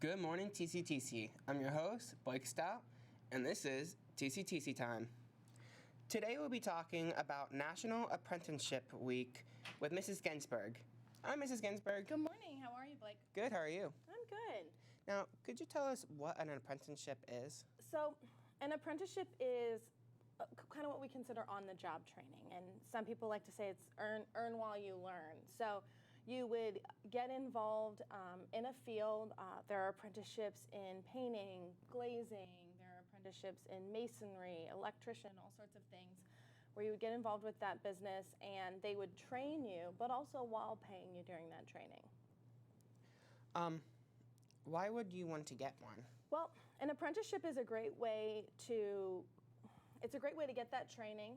Good morning, TCTC. I'm your host, Blake Stout, and this is TCTC time. Today we'll be talking about National Apprenticeship Week with Mrs.Gensburg. Hi, Mrs. Gensburg. Good morning. How are you, Blake? Good. How are you? I'm good. Now, could you tell us what an apprenticeship is? So, an apprenticeship is kind of what we consider on-the-job training, and some people like to say it's earn while you learn. So, you would get involved in a field. There are apprenticeships in painting, glazing. There are apprenticeships in masonry, electrician, all sorts of things, where you would get involved with that business, and they would train you, but also while paying you during that training. Why would you want to get one? Well, an apprenticeship is a great way to get that training.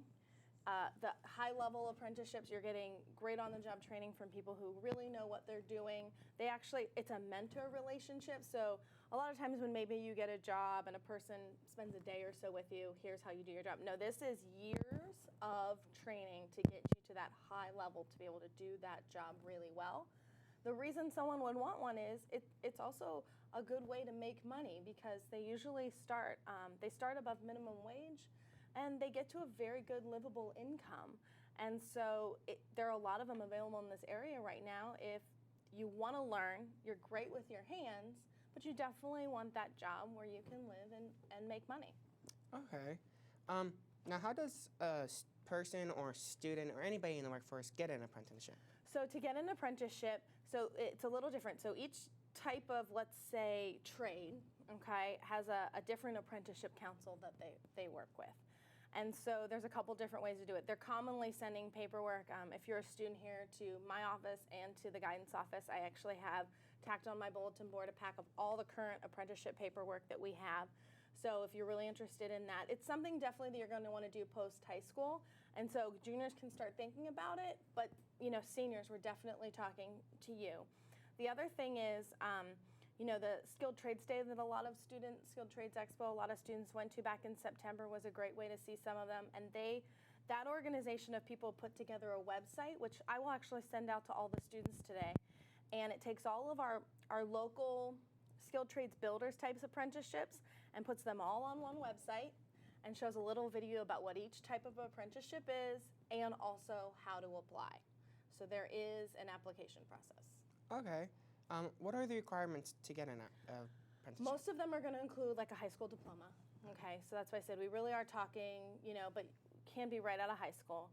The high-level apprenticeships, you're getting great on-the-job training from people who really know what they're doing. It's a mentor relationship, so a lot of times when maybe you get a job and a person spends a day or so with you, here's how you do your job. No, this is years of training to get you to that high level to be able to do that job really well. The reason someone would want one is it's also a good way to make money because they usually start above minimum wage, and they get to a very good livable income. And so there are a lot of them available in this area right now. If you want to learn, you're great with your hands, but you definitely want that job where you can live and make money. Okay. Now, how does a person or student or anybody in the workforce get an apprenticeship? So to get an apprenticeship, so it's a little different. So each type of, let's say, trade, okay, has a different apprenticeship council that they work with. And so there's a couple different ways to do it. They're commonly sending paperwork. If you're a student here, to my office and to the guidance office, I actually have tacked on my bulletin board a pack of all the current apprenticeship paperwork that we have. So if you're really interested in that, it's something definitely that you're going to want to do post-high school. And so juniors can start thinking about it, but seniors, we're definitely talking to you. The other thing is, the Skilled Trades Day that Skilled Trades Expo, a lot of students went to back in September was a great way to see some of them. And that organization of people put together a website, which I will actually send out to all the students today. And it takes all of our local skilled trades builders types apprenticeships and puts them all on one website and shows a little video about what each type of apprenticeship is and also how to apply. So there is an application process. Okay. What are the requirements to get an apprenticeship? Most of them are going to include like a high school diploma. Okay, so that's why I said we really are talking, but can be right out of high school.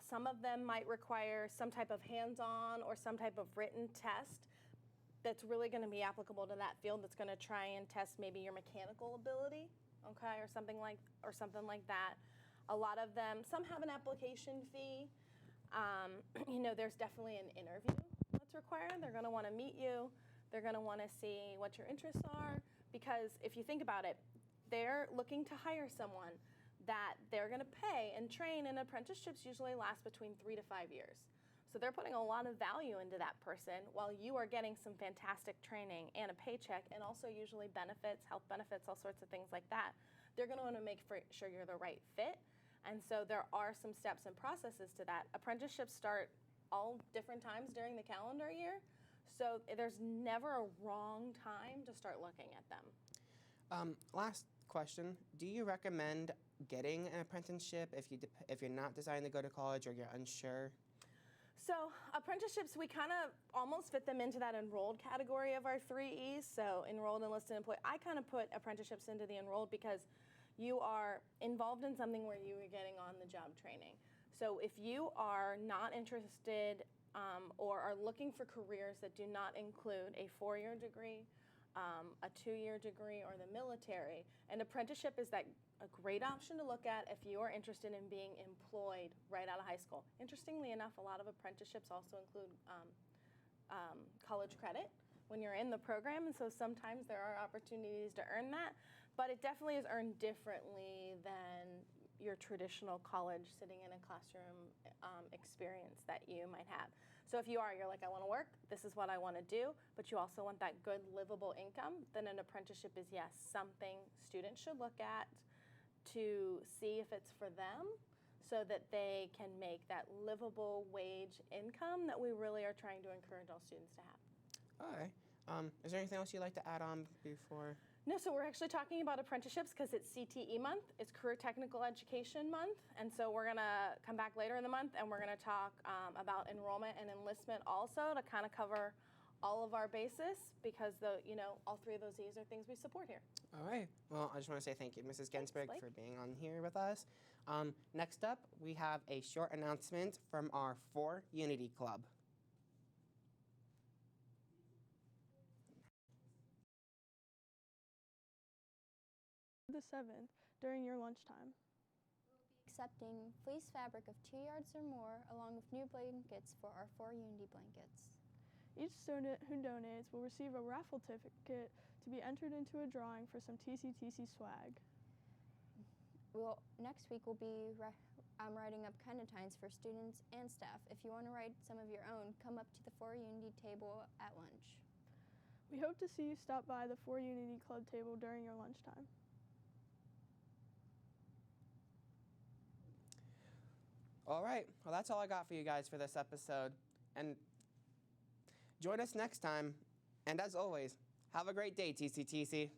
Some of them might require some type of hands-on or some type of written test that's really going to be applicable to that field. That's going to try and test maybe your mechanical ability, okay, or something like that. A lot of them, some have an application fee. There's definitely an interview that's required. They're going to want to meet you. They're going to want to see what your interests are, because if you think about it, they're looking to hire someone that they're going to pay and train, and apprenticeships usually last between 3 to 5 years. So they're putting a lot of value into that person while you are getting some fantastic training and a paycheck, and also usually benefits, health benefits, all sorts of things like that. They're going to want to make sure you're the right fit. And so there are some steps and processes to that. Apprenticeships start all different times during the calendar year, so there's never a wrong time to start looking at them. Last question. Do you recommend getting an apprenticeship if you're not deciding to go to college or you're unsure? So apprenticeships, we kind of almost fit them into that enrolled category of our 3 E's. So enrolled, enlisted, employed. I kind of put apprenticeships into the enrolled because you are involved in something where you are getting on-the-job training. So if you are not interested or are looking for careers that do not include a 4-year degree, a 2-year degree, or the military, an apprenticeship is a great option to look at if you are interested in being employed right out of high school. Interestingly enough, a lot of apprenticeships also include college credit when you're in the program, and so sometimes there are opportunities to earn that, but it definitely is earned differently than your traditional college sitting in a classroom experience that you might have. So if you're like, I want to work, this is what I want to do, but you also want that good livable income, then an apprenticeship is, yes, something students should look at to see if it's for them so that they can make that livable wage income that we really are trying to encourage all students to have. All right. Is there anything else you'd like to add on before? No, so we're actually talking about apprenticeships because it's CTE month. It's Career Technical Education month. And so we're going to come back later in the month and we're going to talk about enrollment and enlistment also to kind of cover all of our bases because all three of those E's are things we support here. All right. Well, I just want to say thank you, Mrs. Gensburg, Blake. for being on here with us. Next up, we have a short announcement from our 4 Unity Club. The 7th during your lunchtime. Accepting fleece fabric of 2 yards or more, along with new blankets for our 4 Unity blankets. Each student who donates will receive a raffle ticket to be entered into a drawing for some TCTC swag. Next week we'll be writing up kindatines for students and staff. If you want to write some of your own, come up to the 4 Unity table at lunch. We hope to see you stop by the 4 Unity Club table during your lunchtime. All right. Well, that's all I got for you guys for this episode. And join us next time. And as always, have a great day, TCTC.